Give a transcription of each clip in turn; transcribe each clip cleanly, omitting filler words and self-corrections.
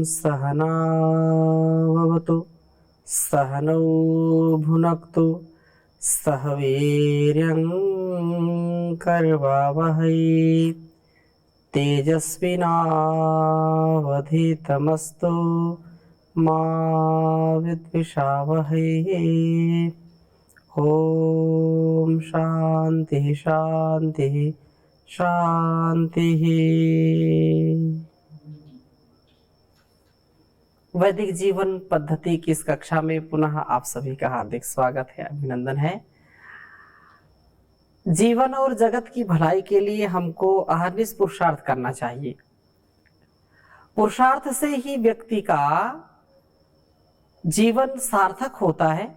सहनाववतु सहनौ भुनक्तु सह वीर्यं करवावहै तेजस्विनावधीतमस्तु मा विद्विषावहै। ओम शांति शांति शांति। वैदिक जीवन पद्धति की इस कक्षा में पुनः आप सभी का हार्दिक स्वागत है, अभिनंदन है। जीवन और जगत की भलाई के लिए हमको अहर्निश पुरुषार्थ करना चाहिए। पुरुषार्थ से ही व्यक्ति का जीवन सार्थक होता है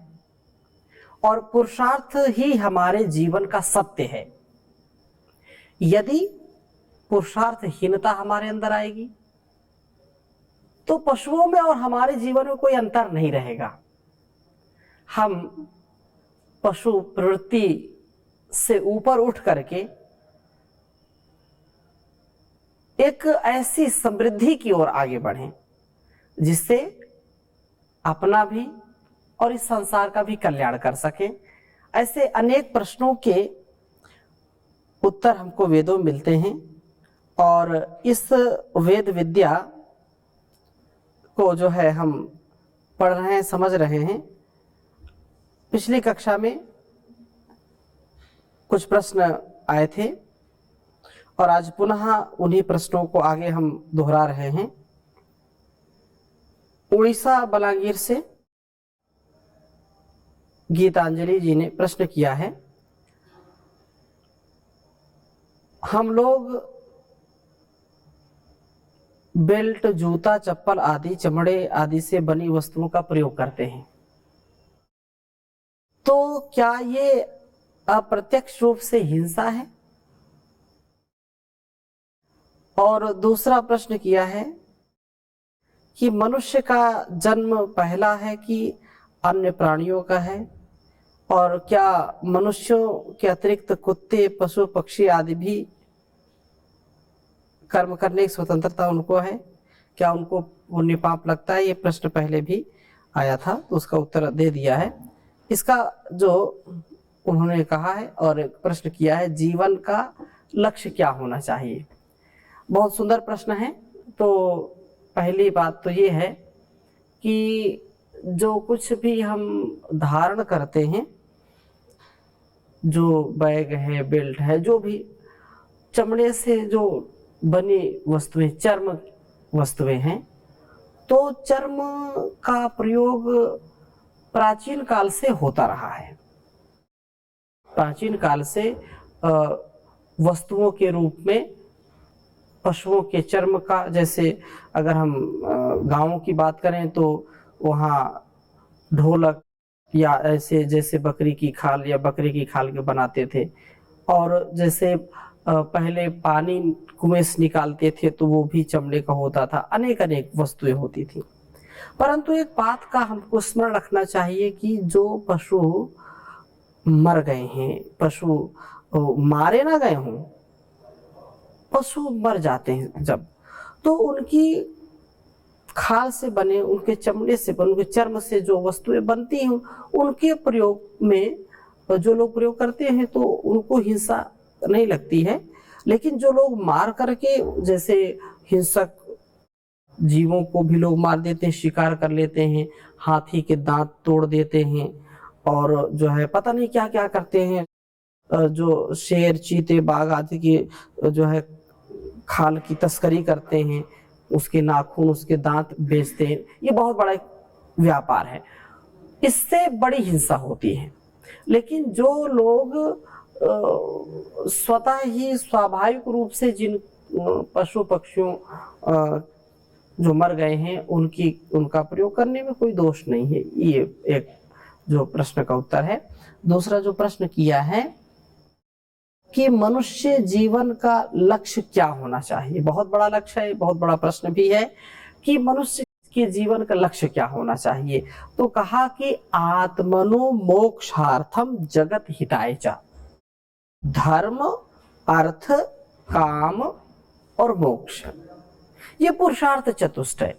और पुरुषार्थ ही हमारे जीवन का सत्य है। यदि पुरुषार्थहीनता हमारे अंदर आएगी तो पशुओं में और हमारे जीवन में कोई अंतर नहीं रहेगा। हम पशु प्रवृत्ति से ऊपर उठ करके एक ऐसी समृद्धि की ओर आगे बढ़ें जिससे अपना भी और इस संसार का भी कल्याण कर सकें। ऐसे अनेक प्रश्नों के उत्तर हमको वेदों में मिलते हैं और इस वेद विद्या को जो है हम पढ़ रहे हैं, समझ रहे हैं। पिछली कक्षा में कुछ प्रश्न आए थे और आज पुनः उन्हीं प्रश्नों को आगे हम दोहरा रहे हैं। उड़ीसा बलांगीर से गीतांजलि जी ने प्रश्न किया है, हम लोग बेल्ट, जूता, चप्पल आदि चमड़े आदि से बनी वस्तुओं का प्रयोग करते हैं, तो क्या ये अप्रत्यक्ष रूप से हिंसा है? और दूसरा प्रश्न किया है कि मनुष्य का जन्म पहला है कि अन्य प्राणियों का है, और क्या मनुष्यों के अतिरिक्त कुत्ते, पशु, पक्षी आदि भी कर्म करने की स्वतंत्रता उनको है? क्या उनको पुण्य पाप लगता है? ये प्रश्न पहले भी आया था, तो उसका उत्तर दे दिया है। इसका जो उन्होंने कहा है और एक प्रश्न किया है, जीवन का लक्ष्य क्या होना चाहिए? बहुत सुंदर प्रश्न है। तो पहली बात तो ये है कि जो कुछ भी हम धारण करते हैं, जो बैग है, बेल्ट है, जो भी चमड़े से जो बनी वस्तुएं, चर्म वस्तुएं हैं, तो चर्म का प्रयोग प्राचीन काल से होता रहा है। प्राचीन काल से वस्तुओं के रूप में पशुओं के चर्म का, जैसे अगर हम गांवों की बात करें तो वहाँ ढोलक या ऐसे जैसे बकरी की खाल या बकरे की खाल के बनाते थे, और जैसे पहले पानी कुएं से निकालते थे तो वो भी चमड़े का होता था। अनेक अनेक वस्तुएं होती थी। परंतु एक बात का हमको स्मरण रखना चाहिए कि जो पशु मर गए हैं, पशु मारे ना गए हों, पशु मर जाते हैं जब, तो उनकी खाल से बने, उनके चमड़े से बने, उनके चर्म से जो वस्तुएं बनती हैं, उनके प्रयोग में जो लोग प्रयोग करते हैं तो उनको हिंसा नहीं लगती है। लेकिन जो लोग मार करके, जैसे हिंसक जीवों को भी लोग मार देते हैं, शिकार कर लेते हैं, हाथी के दांत तोड़ देते हैं, और जो है पता नहीं क्या क्या करते हैं, जो शेर, चीते, बाघ आदि की जो है खाल की तस्करी करते हैं, उसके नाखून, उसके दांत बेचते हैं। ये बहुत बड़ा व्यापार है, इससे बड़ी हिंसा होती है। लेकिन जो लोग स्वतः ही स्वाभाविक रूप से जिन पशु पक्षियों जो मर गए हैं उनका प्रयोग करने में कोई दोष नहीं है। ये एक जो प्रश्न का उत्तर है। दूसरा जो प्रश्न किया है कि मनुष्य जीवन का लक्ष्य क्या होना चाहिए, बहुत बड़ा लक्ष्य है, बहुत बड़ा प्रश्न भी है कि मनुष्य के जीवन का लक्ष्य क्या होना चाहिए। तो कहा कि आत्मनो मोक्षार्थम जगत हिताय च, धर्म, अर्थ, काम और मोक्ष, ये पुरुषार्थ चतुष्टय।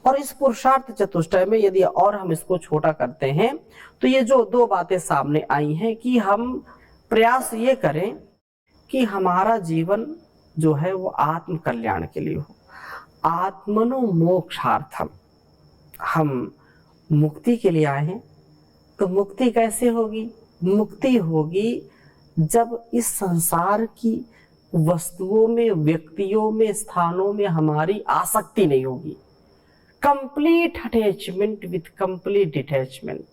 और इस पुरुषार्थ चतुष्टय में यदि और हम इसको छोटा करते हैं तो ये जो दो बातें सामने आई हैं कि हम प्रयास ये करें कि हमारा जीवन जो है वो आत्म कल्याण के लिए हो, आत्मनो मोक्षार्थम। हम मुक्ति के लिए आए हैं, तो मुक्ति कैसे होगी? मुक्ति होगी जब इस संसार की वस्तुओं में, व्यक्तियों में, स्थानों में हमारी आसक्ति नहीं होगी। Complete attachment with complete detachment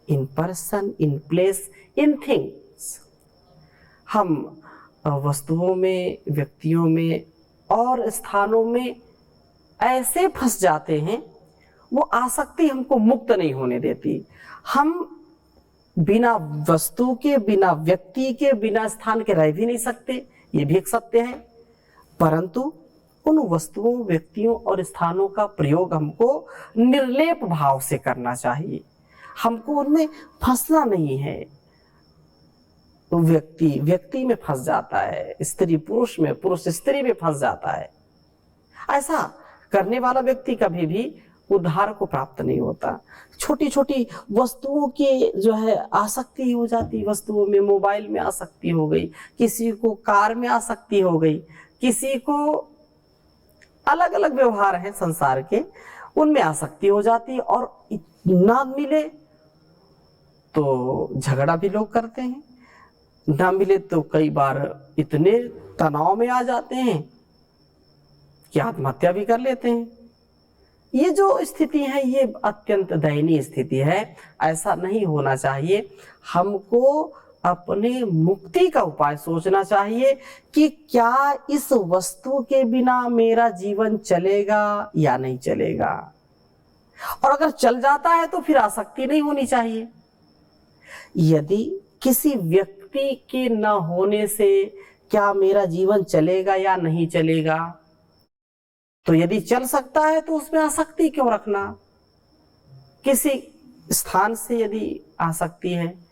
in person, in place, in things. हम वस्तुओं में, व्यक्तियों में और स्थानों में ऐसे फंस जाते हैं, वो आसक्ति हमको मुक्त नहीं होने देती। हम बिना वस्तु के, बिना व्यक्ति के, बिना स्थान के रह भी नहीं सकते, ये भी एक सत्य है। परंतु उन वस्तुओं, व्यक्तियों और स्थानों का प्रयोग हमको निर्लेप भाव से करना चाहिए। हमको उनमें फंसना नहीं है। व्यक्ति में फंस जाता है, स्त्री पुरुष में, पुरुष स्त्री में फंस जाता है। ऐसा करने वाला व्यक्ति कभी भी उद्धार को प्राप्त नहीं होता। छोटी छोटी वस्तुओं की जो है आसक्ति हो जाती, वस्तुओं में, मोबाइल में आसक्ति हो गई, किसी को कार में आसक्ति हो गई, किसी को अलग अलग व्यवहार हैं संसार के, उनमें आसक्ति हो जाती, और ना मिले तो झगड़ा भी लोग करते हैं, ना मिले तो कई बार इतने तनाव में आ जाते हैं कि आत्महत्या भी कर लेते हैं। ये जो स्थिति है ये अत्यंत दयनीय स्थिति है। ऐसा नहीं होना चाहिए। हमको अपने मुक्ति का उपाय सोचना चाहिए कि क्या इस वस्तु के बिना मेरा जीवन चलेगा या नहीं चलेगा, और अगर चल जाता है तो फिर आसक्ति नहीं होनी चाहिए। यदि किसी व्यक्ति के न होने से क्या मेरा जीवन चलेगा या नहीं चलेगा, तो यदि चल सकता है तो उसमें आसक्ति क्यों रखना। किसी स्थान से यदि आसक्ति है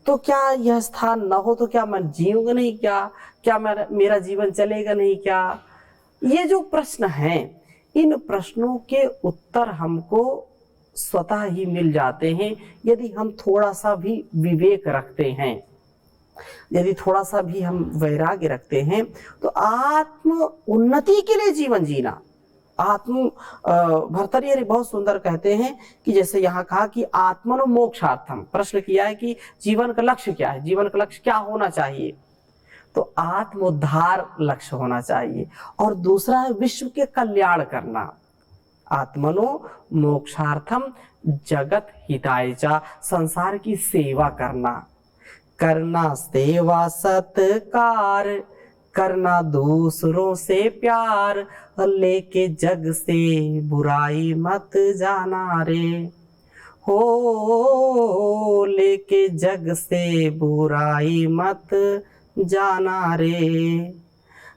तो क्या यह स्थान न हो तो क्या मैं जीऊंगा नहीं, क्या मेरा जीवन चलेगा नहीं क्या? ये जो प्रश्न हैं, इन प्रश्नों के उत्तर हमको स्वतः ही मिल जाते हैं यदि हम थोड़ा सा भी विवेक रखते हैं, यदि थोड़ा सा भी हम वैराग्य रखते हैं। तो आत्म उन्नति के लिए जीवन जीना, भर्तृहरि बहुत सुंदर कहते हैं कि जैसे यहाँ कहा कि आत्मनो मोक्षार्थम, प्रश्न किया है कि जीवन का लक्ष्य क्या है, जीवन का लक्ष्य क्या होना चाहिए, तो आत्मोद्धार लक्ष्य होना चाहिए। और दूसरा है विश्व के कल्याण करना, आत्मनो मोक्षार्थम जगत हिताय च, संसार की सेवा करना सेवा सत्कार, करना दूसरों से प्यार, लेके जग से बुराई मत जाना रे, हो लेके जग से बुराई मत जाना रे।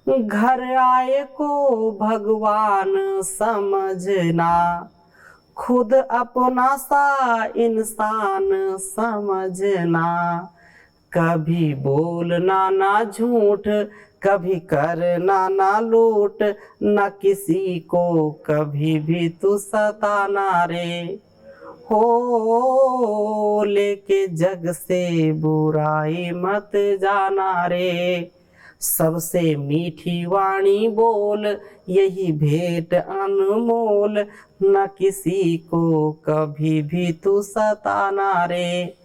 घर आए को भगवान समझना, खुद अपना सा इंसान समझना, कभी बोलना ना झूठ, कभी करना ना लूट, न किसी को कभी भी तू सताना रे, हो लेके जग से बुराई मत जाना रे। सबसे मीठी वाणी बोल, यही भेंट अनमोल, न किसी को कभी भी तू सताना रे,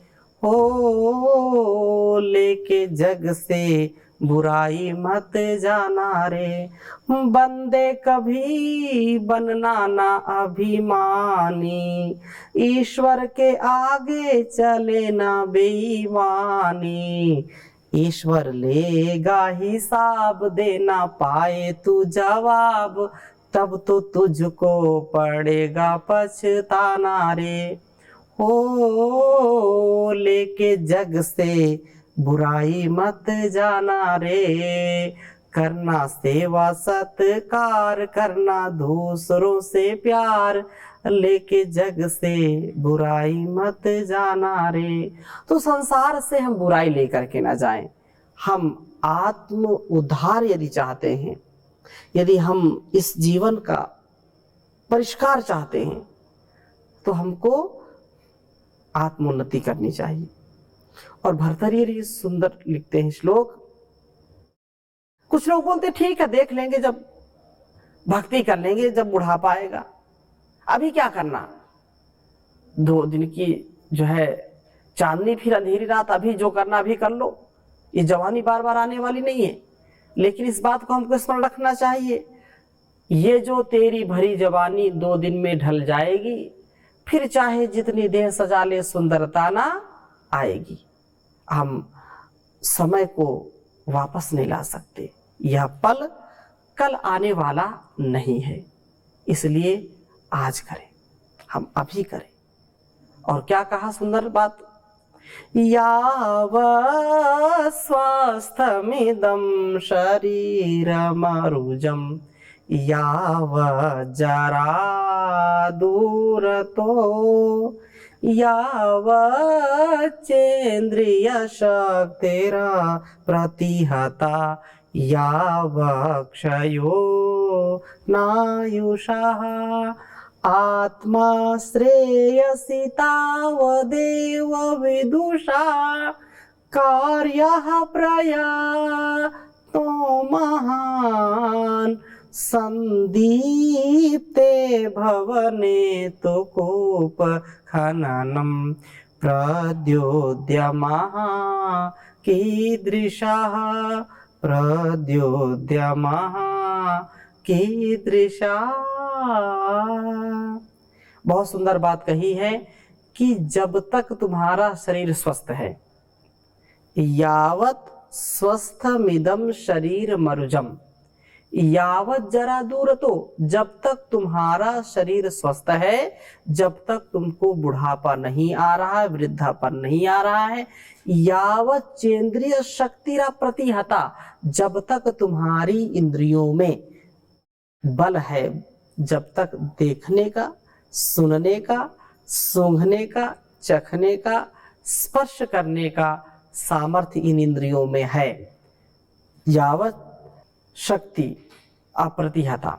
हो लेके जग से बुराई मत जाना रे। बंदे कभी बनना ना अभिमानी, ईश्वर के आगे चले ना बेईमानी, ईश्वर लेगा हिसाब, देना पाए तू जवाब, तब तो तुझको पड़ेगा पछताना रे, हो लेके जग से बुराई मत जाना रे। करना सेवा सत्कार, करना दूसरों से प्यार, लेके जग से बुराई मत जाना रे। तो संसार से हम बुराई लेकर के ना जाएं। हम आत्म उद्धार यदि चाहते हैं, यदि हम इस जीवन का परिष्कार चाहते हैं तो हमको आत्मोन्नति करनी चाहिए। और भर्तृहरि सुंदर लिखते हैं श्लोक। कुछ लोग बोलते ठीक है देख लेंगे, जब भक्ति कर लेंगे, जब बुढ़ापा आएगा, अभी क्या करना, 2 दिन की जो है चांदनी फिर अंधेरी रात, अभी जो करना अभी कर लो, ये जवानी बार बार आने वाली नहीं है। लेकिन इस बात को हमको स्मरण रखना चाहिए, ये जो तेरी भरी जवानी 2 दिन में ढल जाएगी, फिर चाहे जितनी देह सजा ले सुंदरता ना आएगी। हम समय को वापस नहीं ला सकते, यह पल कल आने वाला नहीं है, इसलिए आज करें, हम अभी करें। और क्या कहा सुंदर बात, यावत् स्वस्थमिदं शरीरमरुजं यावत् जरा दूरतो यावत् चेन्द्रिय शक्तिरा प्रतिहता यावत् क्षयो नायुषः आत्मा श्रेयसि तावदेव विदुषा कार्यः प्रयातो महान् संदीप्ते भवने तो कोप खननं प्रद्योद्यमः कीदृशः प्रद्योद्यमः कीदृशः। बहुत सुंदर बात कही है कि जब तक तुम्हारा शरीर स्वस्थ है, यावत स्वस्थमिदं शरीर मरुजम यावत जरा दूर, तो जब तक तुम्हारा शरीर स्वस्थ है, जब तक तुमको बुढ़ापा नहीं आ रहा है, वृद्धापन नहीं आ रहा है, यावत चेंद्रिय शक्तिरा प्रतिहता, जब तक तुम्हारी इंद्रियों में बल है, जब तक देखने का, सुनने का, सूंघने का, चखने का, स्पर्श करने का सामर्थ्य इन इंद्रियों में है, यावत शक्ति अप्रतिहता,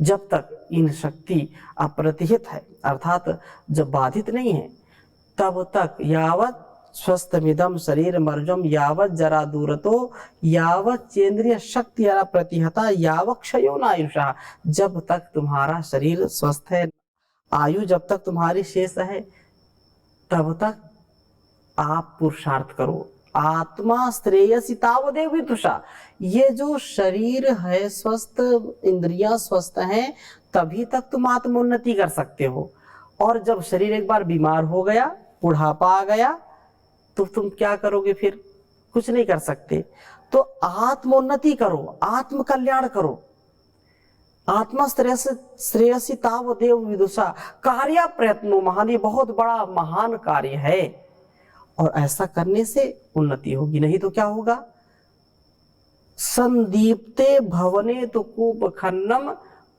जब तक इन शक्ति अप्रतिहित है अर्थात जब बाधित नहीं है, तब तक यावत स्वस्थमिदं शरीर मर्जम यावत जरा दूरतो यावत चेंद्रिय शक्ति प्रतिहता यावत क्षयो नायुषा, जब तक तुम्हारा शरीर स्वस्थ है, आयु जब तक तुम्हारी शेष है, तब तक आप पुरुषार्थ करो। आत्मा श्रेयसी तावदेव विदुषा, ये जो शरीर है स्वस्थ, इंद्रियां स्वस्थ हैं, तभी तक तुम आत्मोन्नति कर सकते हो। और जब शरीर एक बार बीमार हो गया, बुढ़ापा आ गया, तो तुम क्या करोगे, फिर कुछ नहीं कर सकते। तो आत्मोन्नति करो, आत्म कल्याण करो। आत्मा श्रेयसी तावदेव विदुषा कार्य प्रयत्नो महान, ये बहुत बड़ा महान कार्य है और ऐसा करने से उन्नति होगी, नहीं तो क्या होगा। संदीप्ते भवने तो कूप खन्नम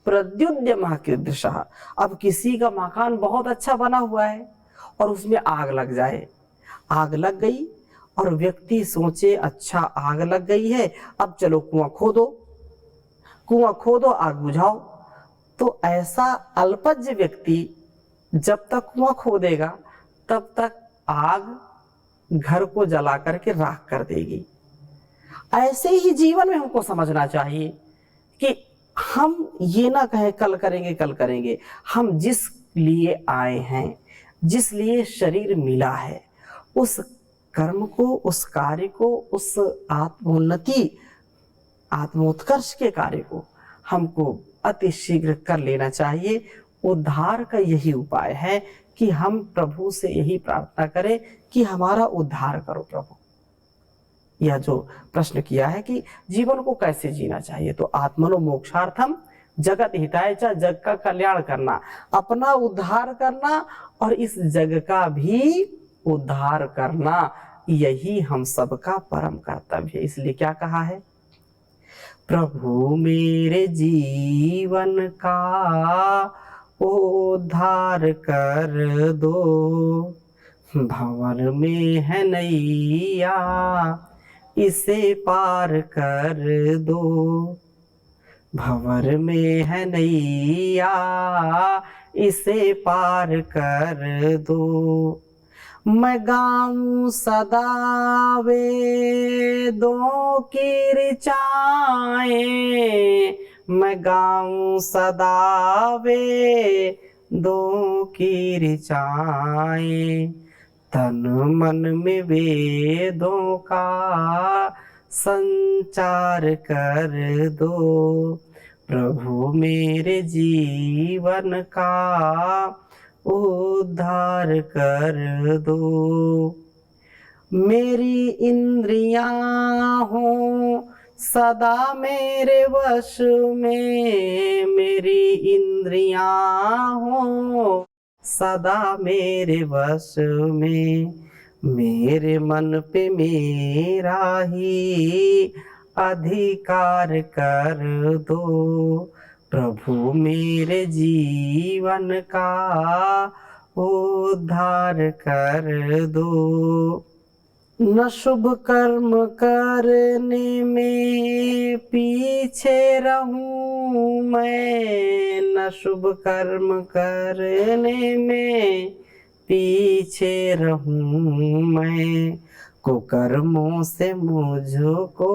प्रद्युद्यमः कीदृशः, अब किसी का मकान बहुत अच्छा बना हुआ है और उसमें आग लग जाए, आग लग गई और व्यक्ति सोचे अच्छा आग लग गई है, अब चलो कुआं खोदो, कुआं खोदो आग बुझाओ। तो ऐसा अल्पज्य व्यक्ति जब तक कुआं खोदेगा तब तक आग घर को जला करके राख कर देगी। ऐसे ही जीवन में हमको समझना चाहिए कि हम ये ना कहें कल करेंगे कल करेंगे, हम जिस लिए आए हैं, जिस लिए शरीर मिला है, उस कर्म को, उस कार्य को, उस आत्मोन्नति, आत्मोत्कर्ष के कार्य को हमको अति शीघ्र कर लेना चाहिए। उद्धार का यही उपाय है कि हम प्रभु से यही प्रार्थना करें कि हमारा उद्धार करो प्रभु। यह जो प्रश्न किया है कि जीवन को कैसे जीना चाहिए, तो आत्मनो मोक्षार्थम जगत हिताय च, जग का कल्याण करना, अपना उद्धार करना और इस जग का भी उद्धार करना, यही हम सबका परम कर्तव्य है। इसलिए क्या कहा है, प्रभु मेरे जीवन का उद्धार कर दो, भंवर में है नैया इसे पार कर दो, भंवर में है नैया इसे पार कर दो। मैं गाऊं सदा वेदों की ऋचाएं, मैं गाऊं सदा वेदों की ऋचाएं। तन मन में वेदों का संचार कर दो। प्रभु मेरे जीवन का उद्धार कर दो। मेरी इंद्रियां हो सदा मेरे वश में, मेरी इंद्रियां हो सदा मेरे वश में। मेरे मन पे मेरा ही अधिकार कर दो। प्रभु मेरे जीवन का उद्धार कर दो। न शुभ कर्म करने में पीछे रहूं मैं, न शुभ कर्म करने में पीछे रहूं मैं। कुकर्मों से मुझको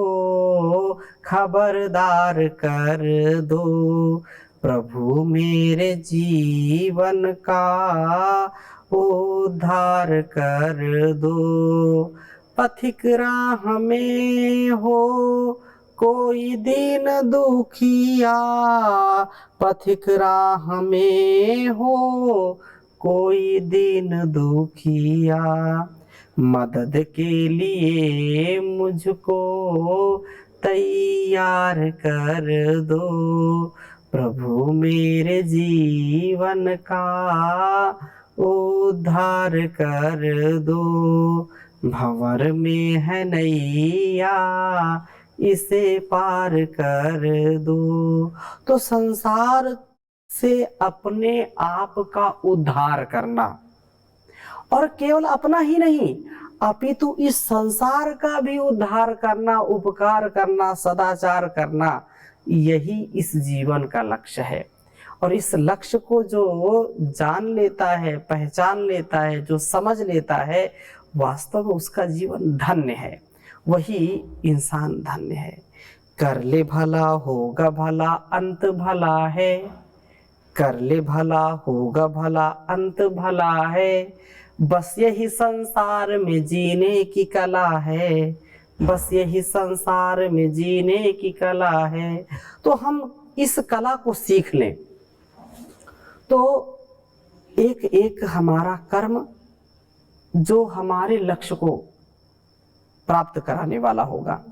खबरदार कर दो। प्रभु मेरे जीवन का उद्धार कर दो। पथिक राह में हो कोई दीन दुखिया, पथिक राह में हो कोई दीन दुखिया। मदद के लिए मुझको तैयार कर दो। प्रभु मेरे जीवन का उद्धार कर दो। भंवर में है नैया इसे पार कर दो। तो संसार से अपने आप का उद्धार करना, और केवल अपना ही नहीं अपितु इस संसार का भी उद्धार करना, उपकार करना, सदाचार करना, यही इस जीवन का लक्ष्य है। और इस लक्ष्य को जो जान लेता है, पहचान लेता है, जो समझ लेता है, वास्तव में उसका जीवन धन्य है, वही इंसान धन्य है। कर ले भला होगा भला अंत भला है, कर ले भला होगा भला अंत भला है। बस यही संसार में जीने की कला है, बस यही संसार में जीने की कला है। तो हम इस कला को सीख लें तो एक एक हमारा कर्म जो हमारे लक्ष्य को प्राप्त कराने वाला होगा,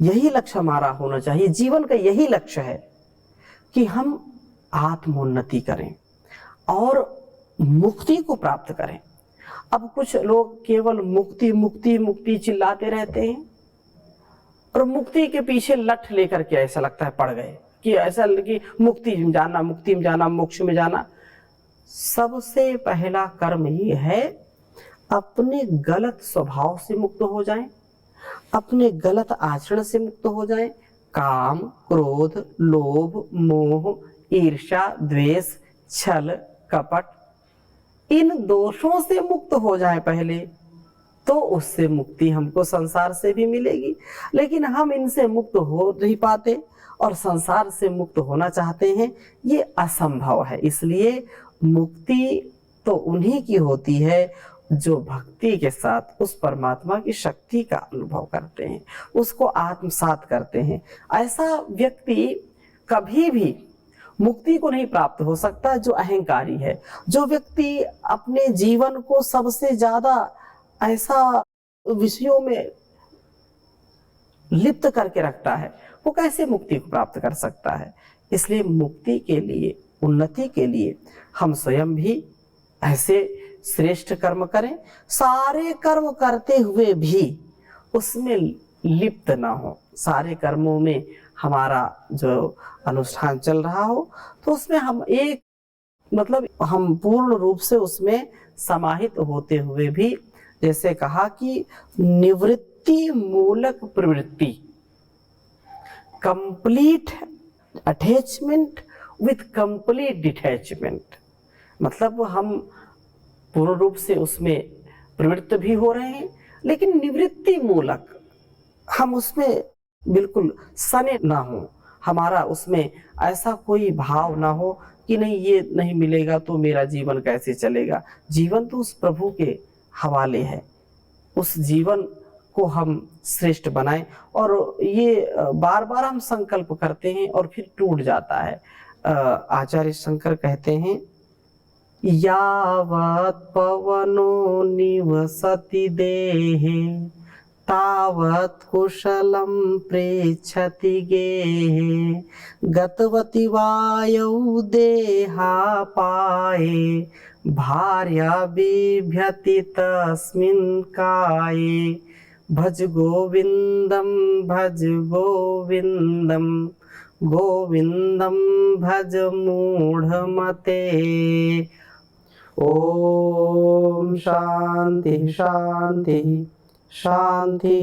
यही लक्ष्य हमारा होना चाहिए। जीवन का यही लक्ष्य है कि हम आत्मोन्नति करें और मुक्ति को प्राप्त करें। अब कुछ लोग केवल मुक्ति मुक्ति मुक्ति चिल्लाते रहते हैं और मुक्ति के पीछे लठ लेकर के ऐसा लगता है पड़ गए, कि ऐसा कि मुक्ति में जाना, मुक्ति में जाना, मोक्ष में जाना। सबसे पहला कर्म ये है अपने गलत स्वभाव से मुक्त हो जाएं, अपने गलत आचरण से मुक्त हो जाएं। काम, क्रोध, लोभ, मोह, ईर्ष्या, द्वेष, छल, कपट, इन दोषों से मुक्त हो जाए पहले, तो उससे मुक्ति हमको संसार से भी मिलेगी। लेकिन हम इनसे मुक्त हो नहीं पाते और संसार से मुक्त होना चाहते हैं, ये असंभव है। इसलिए मुक्ति तो उन्हीं की होती है जो भक्ति के साथ उस परमात्मा की शक्ति का अनुभव करते हैं, उसको आत्मसात करते हैं। ऐसा व्यक्ति कभी भी मुक्ति को नहीं प्राप्त हो सकता जो अहंकारी है। जो व्यक्ति अपने जीवन को सबसे ज्यादा ऐसा विषयों में लिप्त करके रखता है, वो कैसे मुक्ति को प्राप्त कर सकता है। इसलिए मुक्ति के लिए, उन्नति के लिए हम स्वयं भी ऐसे श्रेष्ठ कर्म करें, सारे कर्म करते हुए भी उसमें लिप्त ना हो। सारे कर्मों में हमारा जो अनुष्ठान चल रहा हो तो उसमें हम एक मतलब हम पूर्ण रूप से उसमें समाहित होते हुए भी, जैसे कहा कि निवृत्ति मूलक प्रवृत्ति, complete attachment with complete detachment, मतलब हम पूर्ण रूप से उसमें प्रवृत्त भी हो रहे हैं, लेकिन निवृत्ति मूलक हम उसमें बिल्कुल सने ना हो, हमारा उसमें ऐसा कोई भाव ना हो कि नहीं ये नहीं मिलेगा तो मेरा जीवन कैसे चलेगा। जीवन तो उस प्रभु के हवाले है, उस जीवन को हम श्रेष्ठ बनाएं। और ये बार बार हम संकल्प करते हैं और फिर टूट जाता है। आचार्य शंकर कहते हैं, यावत् पवनो निवसति देहे तावत् कुशलं पृच्छति गेहे, गतवति वायौ देहापाये भार्या बिभ्यति तस्मिन् काये, भज गोविन्दं भज गोविन्दं गोविन्दं भज मूढ़मते। ओम शांति शांति शांति।